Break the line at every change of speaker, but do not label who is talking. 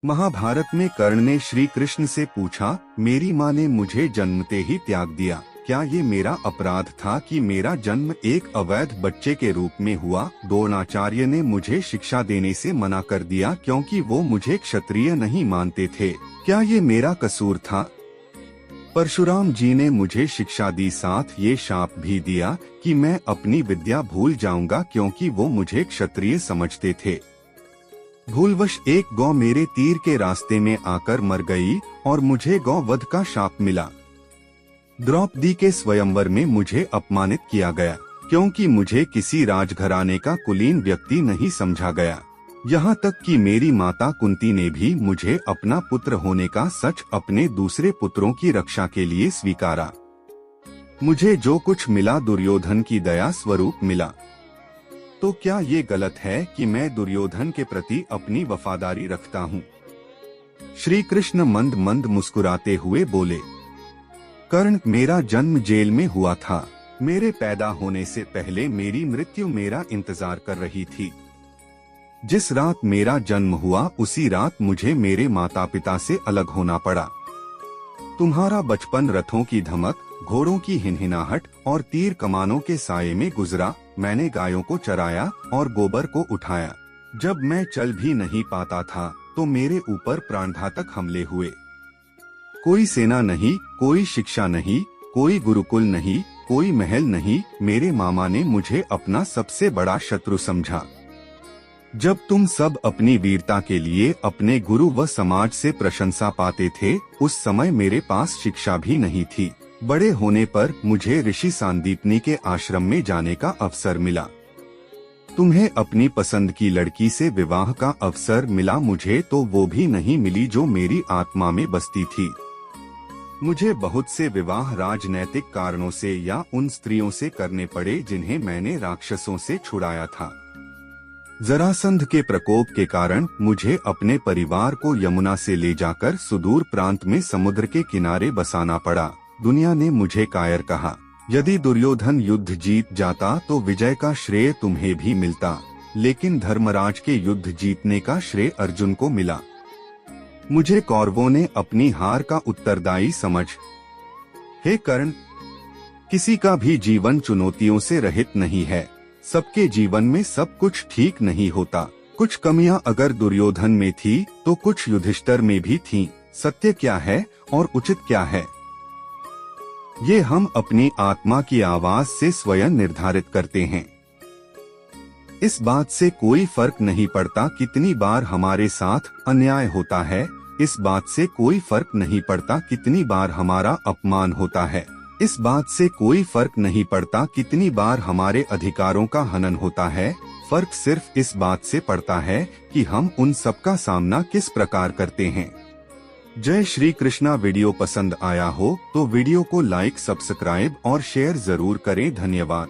महाभारत में कर्ण ने श्री कृष्ण से पूछा, मेरी माँ ने मुझे जन्मते ही त्याग दिया, क्या ये मेरा अपराध था कि मेरा जन्म एक अवैध बच्चे के रूप में हुआ? द्रोणाचार्य ने मुझे शिक्षा देने से मना कर दिया क्योंकि वो मुझे क्षत्रिय नहीं मानते थे। क्या ये मेरा कसूर था? परशुराम जी ने मुझे शिक्षा दी, साथ ये शाप भी दिया कि मैं अपनी विद्या भूल जाऊंगा क्योंकि वो मुझे क्षत्रिय समझते थे। भूलवश एक गौ मेरे तीर के रास्ते में आकर मर गई और मुझे गौ वध का शाप मिला। द्रौपदी के स्वयंवर में मुझे अपमानित किया गया क्योंकि मुझे किसी राजघराने का कुलीन व्यक्ति नहीं समझा गया। यहाँ तक कि मेरी माता कुंती ने भी मुझे अपना पुत्र होने का सच अपने दूसरे पुत्रों की रक्षा के लिए स्वीकारा। मुझे जो कुछ मिला दुर्योधन की दया स्वरूप मिला। तो क्या ये गलत है कि मैं दुर्योधन के प्रति अपनी वफादारी रखता हूँ? श्री कृष्ण मंद मंद मुस्कुराते हुए बोले, कर्ण, मेरा जन्म जेल में हुआ था। मेरे पैदा होने से पहले मेरी मृत्यु मेरा इंतजार कर रही थी। जिस रात मेरा जन्म हुआ उसी रात मुझे मेरे माता पिता से अलग होना पड़ा। तुम्हारा बचपन रथों की धमक, घोड़ों की हिनहिनाहट और तीर कमानों के साये में गुजरा। मैंने गायों को चराया और गोबर को उठाया। जब मैं चल भी नहीं पाता था तो मेरे ऊपर प्राणघातक हमले हुए। कोई सेना नहीं, कोई शिक्षा नहीं, कोई गुरुकुल नहीं, कोई महल नहीं। मेरे मामा ने मुझे अपना सबसे बड़ा शत्रु समझा। जब तुम सब अपनी वीरता के लिए अपने गुरु व समाज से प्रशंसा पाते थे, उस समय मेरे पास शिक्षा भी नहीं थी। बड़े होने पर मुझे ऋषि सांदीपनी के आश्रम में जाने का अवसर मिला। तुम्हें अपनी पसंद की लड़की से विवाह का अवसर मिला, मुझे तो वो भी नहीं मिली जो मेरी आत्मा में बसती थी। मुझे बहुत से विवाह राजनैतिक कारणों से या उन स्त्रियों से करने पड़े जिन्हें मैंने राक्षसों से छुड़ाया था। जरासंध के प्रकोप के कारण मुझे अपने परिवार को यमुना से ले जाकर सुदूर प्रांत में समुद्र के किनारे बसाना पड़ा। दुनिया ने मुझे कायर कहा। यदि दुर्योधन युद्ध जीत जाता तो विजय का श्रेय तुम्हें भी मिलता, लेकिन धर्मराज के युद्ध जीतने का श्रेय अर्जुन को मिला। मुझे कौरवों ने अपनी हार का उत्तरदायी समझ। हे कर्ण, किसी का भी जीवन चुनौतियों से रहित नहीं है। सबके जीवन में सब कुछ ठीक नहीं होता। कुछ कमियां अगर दुर्योधन में थी तो कुछ युधिष्ठिर में भी थीं। सत्य क्या है और उचित क्या है, ये हम अपनी आत्मा की आवाज से स्वयं निर्धारित करते हैं। इस बात से कोई फर्क नहीं पड़ता कितनी बार हमारे साथ अन्याय होता है। इस बात से कोई फर्क नहीं पड़ता कितनी बार हमारा अपमान होता है। इस बात से कोई फर्क नहीं पड़ता कितनी बार हमारे अधिकारों का हनन होता है। फर्क सिर्फ इस बात से पड़ता है कि हम उन सब का सामना किस प्रकार करते हैं। जय श्री कृष्णा। वीडियो पसंद आया हो तो वीडियो को लाइक, सब्सक्राइब और शेयर जरूर करें। धन्यवाद।